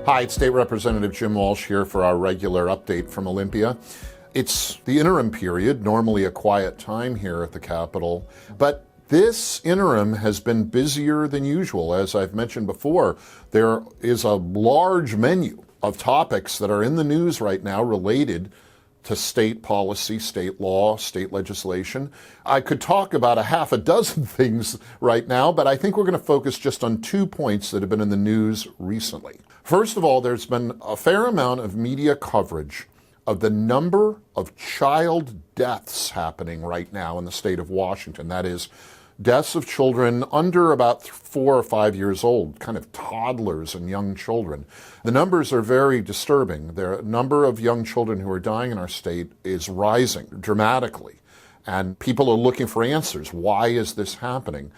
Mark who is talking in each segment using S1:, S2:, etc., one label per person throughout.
S1: Hi, it's State Representative Jim Walsh here for our regular update from Olympia. It's the interim period, normally a quiet time here at the Capitol, but this interim has been busier than usual. As I've mentioned before, there is a large menu of topics that are in the news right now related to state policy, state law, state legislation. I could talk about a half a dozen things right now, but I think we're going to focus just on 2 points that have been in the news recently. First of all, there's been a fair amount of media coverage of the number of child deaths happening right now in the state of Washington. That is, deaths of children under about 4 or 5 years old, kind of toddlers and young children. The numbers are very disturbing. The number of young children who are dying in our state is rising dramatically, and people are looking for answers. Why is this happening?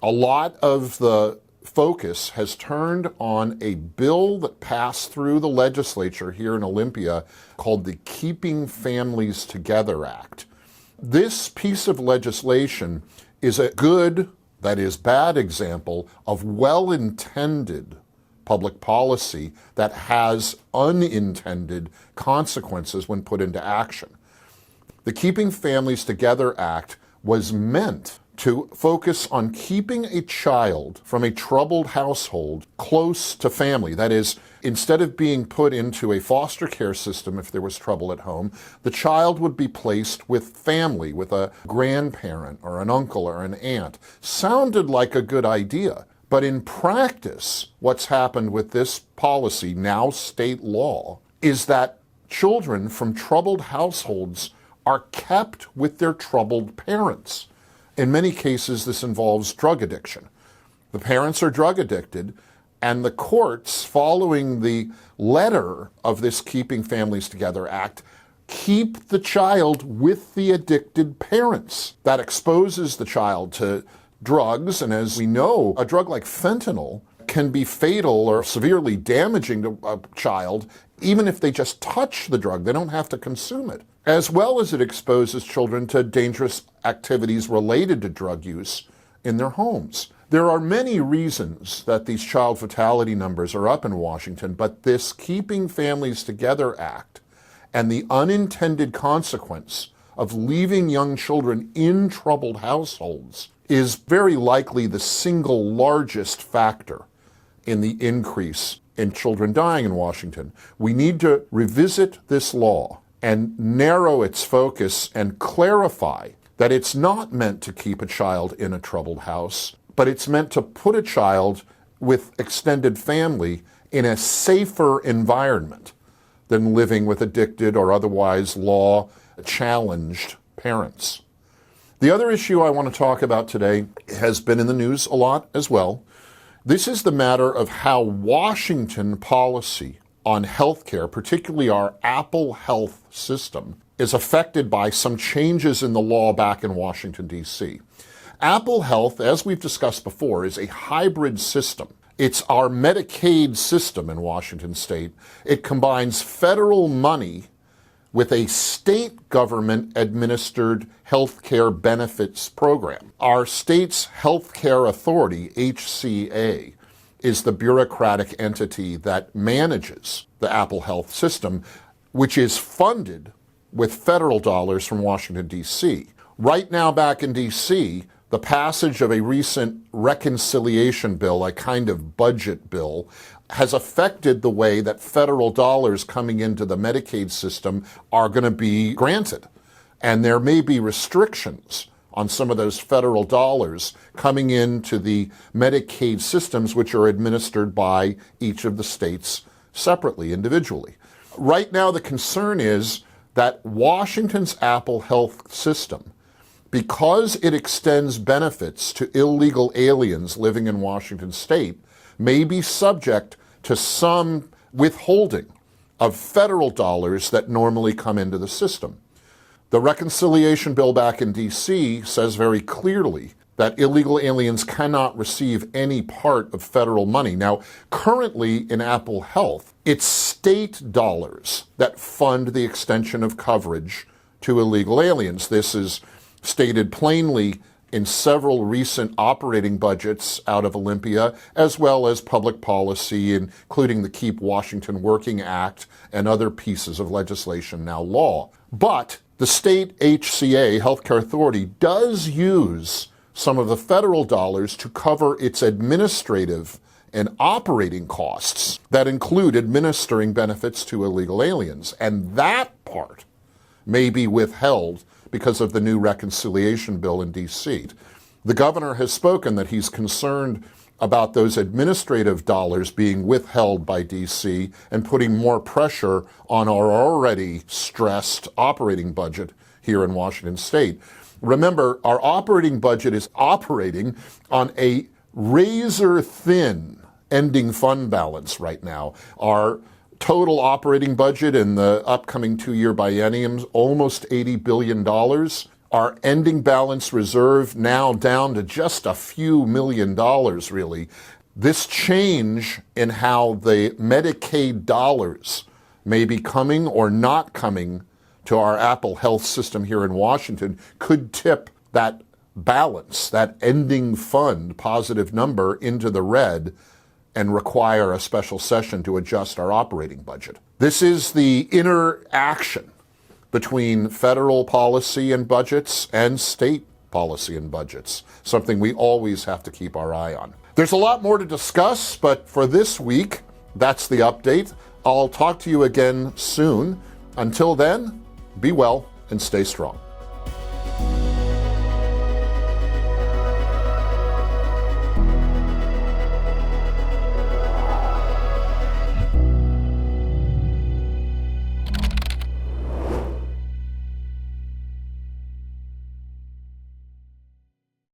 S1: A lot of the focus has turned on a bill that passed through the legislature here in Olympia called the Keeping Families Together Act. This piece of legislation is a good, that is bad, example of well-intended public policy that has unintended consequences when put into action. The Keeping Families Together Act was meant to focus on keeping a child from a troubled household close to family. That is, instead of being put into a foster care system if there was trouble at home, the child would be placed with family, with a grandparent or an uncle or an aunt. Sounded like a good idea, but in practice, what's happened with this policy, now state law, is that children from troubled households are kept with their troubled parents. In many cases, this involves drug addiction. The parents are drug addicted, and the courts, following the letter of this Keeping Families Together Act, keep the child with the addicted parents. That exposes the child to drugs, and as we know, a drug like fentanyl can be fatal or severely damaging to a child even if they just touch the drug. They don't have to consume it. As well as it exposes children to dangerous activities related to drug use in their homes. There are many reasons that these child fatality numbers are up in Washington, but this Keeping Families Together Act and the unintended consequence of leaving young children in troubled households is very likely the single largest factor in the increase in children dying in Washington. We need to revisit this law and narrow its focus and clarify that it's not meant to keep a child in a troubled house, but it's meant to put a child with extended family in a safer environment than living with addicted or otherwise law-challenged parents. The other issue I want to talk about today has been in the news a lot as well. This is the matter of how Washington policy on healthcare, particularly our Apple Health system, is affected by some changes in the law back in Washington, D.C. Apple Health, as we've discussed before, is a hybrid system. It's our Medicaid system in Washington state. It combines federal money with a state government-administered healthcare benefits program. Our state's healthcare authority, HCA, is the bureaucratic entity that manages the Apple Health system, which is funded with federal dollars from Washington, D.C. Right now, back in D.C., the passage of a recent reconciliation bill, a kind of budget bill, has affected the way that federal dollars coming into the Medicaid system are going to be granted. And there may be restrictions on some of those federal dollars coming into the Medicaid systems, which are administered by each of the states separately, individually. Right now, the concern is that Washington's Apple Health system, because it extends benefits to illegal aliens living in Washington state, may be subject to some withholding of federal dollars that normally come into the system. The reconciliation bill back in D.C. says very clearly that illegal aliens cannot receive any part of federal money. Now, currently in Apple Health, it's state dollars that fund the extension of coverage to illegal aliens. This is stated plainly in several recent operating budgets out of Olympia, as well as public policy, including the Keep Washington Working Act and other pieces of legislation now law. But the state HCA, Healthcare Authority, does use some of the federal dollars to cover its administrative and operating costs that include administering benefits to illegal aliens. And that part may be withheld because of the new reconciliation bill in D.C. The governor has spoken that he's concerned about those administrative dollars being withheld by D.C. and putting more pressure on our already stressed operating budget here in Washington state. Remember, our operating budget is operating on a razor-thin ending fund balance right now. Our total operating budget in the upcoming 2-year biennium is almost $80 billion. Our ending balance reserve now down to just a few $million, really. This change in how the Medicaid dollars may be coming or not coming to our Apple Health system here in Washington could tip that balance, that ending fund positive number, into the red and require a special session to adjust our operating budget. This is the interaction between federal policy and budgets and state policy and budgets, something we always have to keep our eye on. There's a lot more to discuss, but for this week, that's the update. I'll talk to you again soon. Until then, be well and stay strong.